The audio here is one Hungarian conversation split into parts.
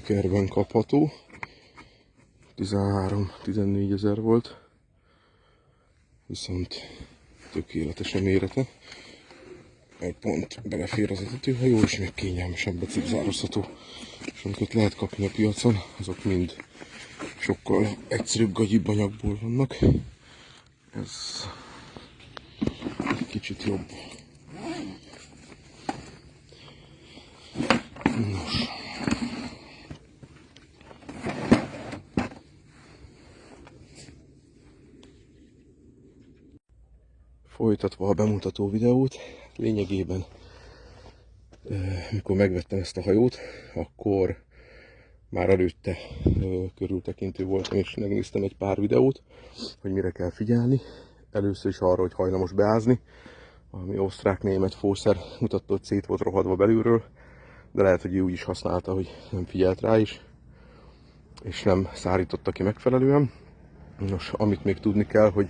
Stickerben kapható. 13-14 ezer volt. Viszont tökéletesen mérete. Egy pont belefér az etetőhajó, és még kényelmesebb becipzározható. És amiket lehet kapni a piacon, azok mind sokkal egyszerűbb, gagyibb anyagból vannak. Ez egy kicsit jobb. Nos. Folytatva a bemutató videót, lényegében mikor megvettem ezt a hajót, akkor már előtte körültekintő voltam, és megnéztem egy pár videót, hogy mire kell figyelni. Először is arra, hogy hajlamos beázni, ami osztrák-német fószer mutatta, hogy szét volt rohadva belülről, de lehet, hogy ő úgy is használta, hogy nem figyelt rá is, és nem szárította ki megfelelően. Nos, amit még tudni kell, hogy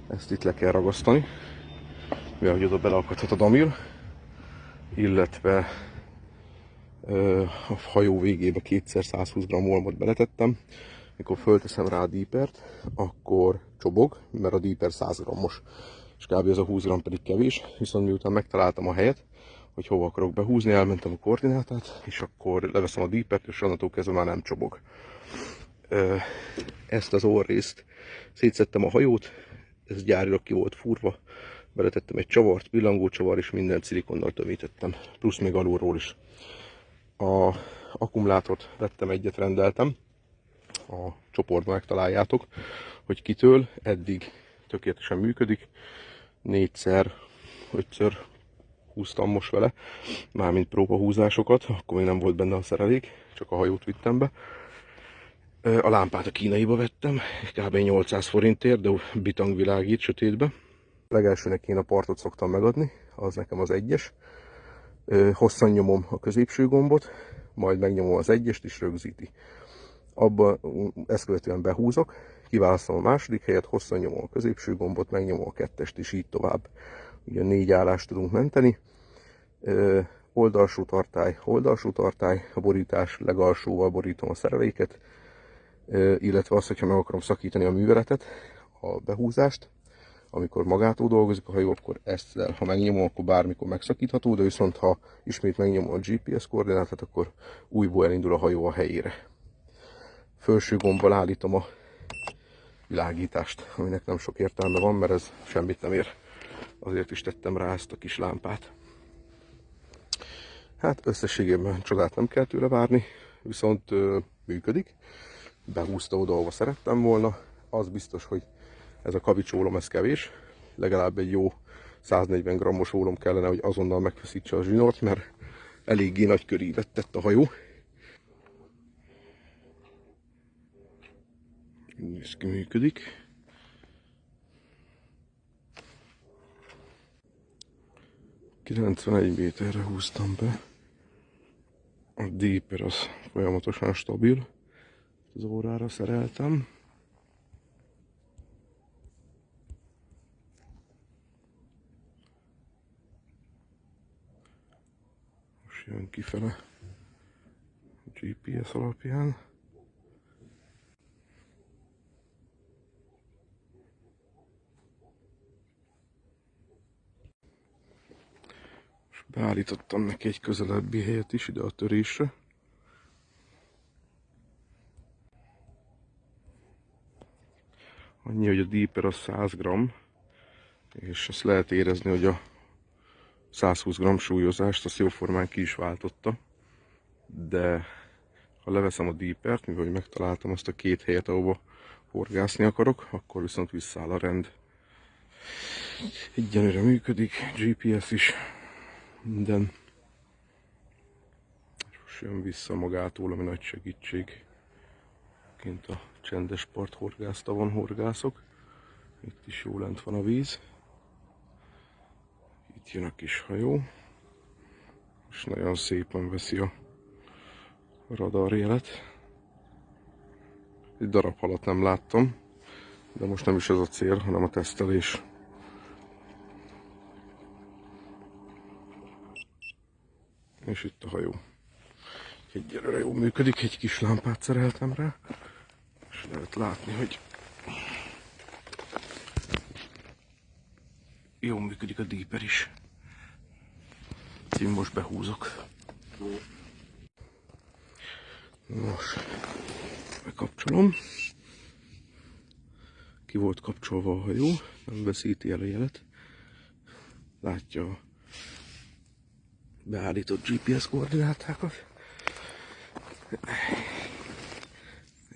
ezt itt le kell ragasztani, mivel hogy oda beleakadhat a damir, illetve a hajó végébe kétszer 120 g olmot beletettem. Mikor fölteszem rá a dípert, akkor csobog, mert a díper 100 g-os, és kb. Ez a 20 g pedig kevés, viszont miután megtaláltam a helyet, hogy hova akarok behúzni, elmentem a koordinátát, és akkor leveszem a dípert, és onnantól kezdve már nem csobog. Ezt az orrészt szétszedtem a hajót, ez gyárilag ki volt fúrva, beletettem egy csavart, pillangócsavar, és mindent szilikonnal tömítettem, plusz még alulról is. A akkumulátort vettem, egyet rendeltem, a csoportban megtaláljátok, hogy kitől, eddig tökéletesen működik, 4-5-ször húztam most vele, mármint próbahúzásokat, akkor még nem volt benne a szerelék, csak a hajót vittem be. A lámpát a kínaiba vettem, kb. 800 forintért, de bitang világít sötétbe. Legelsőnek én a partot szoktam megadni, az nekem az 1-es. Hosszan nyomom a középső gombot, majd megnyomom az 1-est, és rögzíti. Ezt követően behúzok, kiválasztom a második helyet, hosszan nyomom a középső gombot, megnyomom a 2-est, és így tovább. Ugye 4 állást tudunk menteni. Oldalsó tartály, a borítás legalsóval borítom a szereléket, illetve azt, hogyha meg akarom szakítani a műveletet, a behúzást, amikor magától dolgozik a hajó, akkor ezt, ha megnyomom, akkor bármikor megszakítható, de viszont ha ismét megnyomom a GPS koordinátát, akkor újból elindul a hajó a helyére. Felső gombbal állítom a világítást, aminek nem sok értelme van, mert ez semmit nem ér. Azért is tettem rá ezt a kis lámpát. Hát összességében csodát nem kell tőle várni, viszont működik. Behúzta oda, ahova szerettem volna. Az biztos, hogy ez a kavicsólom, ez kevés. Legalább egy jó 140 g-os ólom kellene, hogy azonnal megfeszítse a zsinort, mert eléggé nagy körívet tett a hajó. Ez működik. ...91 méterre húztam be. A díper az folyamatosan stabil. Az órára szereltem. Most jön kifele a GPS alapján. Most beállítottam neki egy közelebbi helyet is ide a törésre. Annyi, hogy a díper az 100 g, és azt lehet érezni, hogy a 120 g súlyozást azt jóformán ki is váltotta, de ha leveszem a dípert, mivel megtaláltam azt a 2 helyet, ahova horgászni akarok, akkor viszont visszáll a rend. Egyenlőre működik, GPS is, minden. És most jön vissza magától, ami nagy segítség. Kint a csendes part horgásztavon horgászok. Itt is jó lent van a víz. Itt jön a kis hajó. És nagyon szépen veszi a radarjelet. Egy darab halat nem láttam, de most nem is ez a cél, hanem a tesztelés. És itt a hajó. Egyelőre jól működik, egy kis lámpát szereltem rá, és lehet látni, hogy jól működik a díper is. Én most behúzok. Nos, bekapcsolom. Ki volt kapcsolva a hajó, nem veszíti el a jelet. Látja a beállított GPS koordinátákat.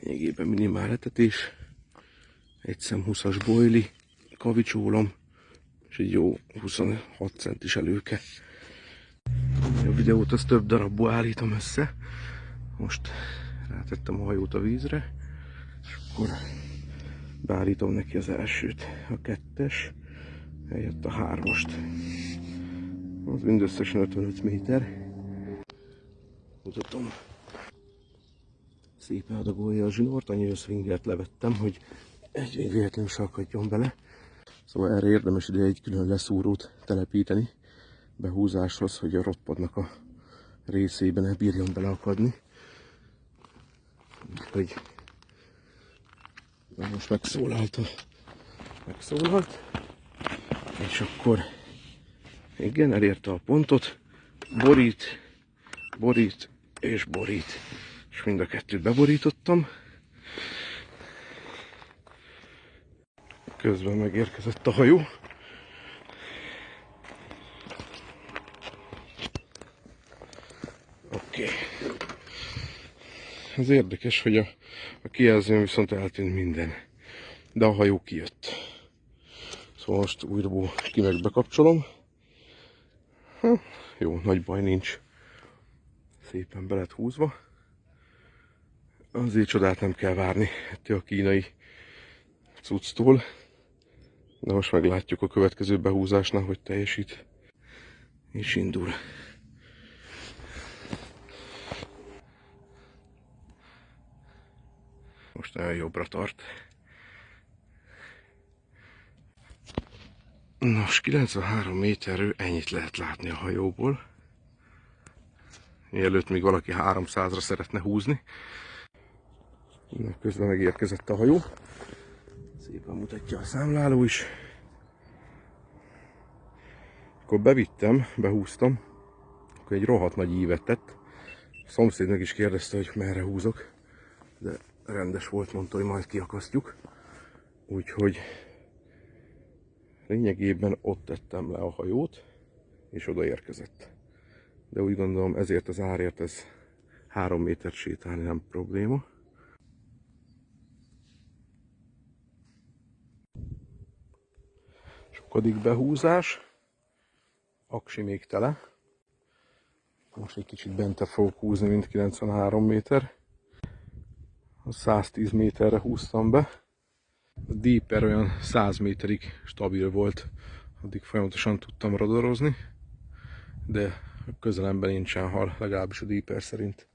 Lényegében minimál etetés, egy szem 20-as boili, kavicsólom, és egy jó 26 centis előke. A videót az több darabból állítom össze. Most rátettem a hajót a vízre, és akkor beállítom neki az elsőt, a 2-es, helyett a 3-ast. Az mindösszesen 55 méter. Mutatom. Szépen adagolja a zsinort, annyira swingert levettem, hogy egy még véletlenül se akadjon bele. Szóval erre érdemes ide egy külön leszúrót telepíteni behúzáshoz, hogy a rottpadnak a részében ne bírjon beleakadni. Úgyhogy most megszólalt, és akkor igen, elérte a pontot, borít és borít. És mind a kettőt beborítottam. Közben megérkezett a hajó. Oké. Ez érdekes, hogy a kijelzőn viszont eltűnt minden. De a hajó kijött. Szóval most újra ki meg bekapcsolom. Jó, nagy baj nincs. Szépen be lett húzva. Azért csodát nem kell várni ettől a kínai cucctól. De most meglátjuk a következő behúzásnál, hogy teljesít. És indul. Most nagyon jobbra tart. Nos, 93 méterről ennyit lehet látni a hajóból. Mielőtt még valaki 300-ra szeretne húzni. Közben megérkezett a hajó. Szépen mutatja a számláló is. Akkor bevittem, behúztam, akkor egy rohadt nagy ívet tett. A szomszéd meg is kérdezte, hogy merre húzok, de rendes volt, mondta, hogy majd kiakasztjuk. Úgyhogy lényegében ott tettem le a hajót, és odaérkezett. De úgy gondolom, ezért az árért ez 3 métert sétálni nem probléma. Sokadik behúzás. Aksi még tele. Most egy kicsit bentebb fogok húzni, mint 93 méter. 110 méterre húztam be. A díper olyan 100 méterig stabil volt. Addig folyamatosan tudtam radarozni. De közelemben nincsen hal, legalábbis a díper szerint.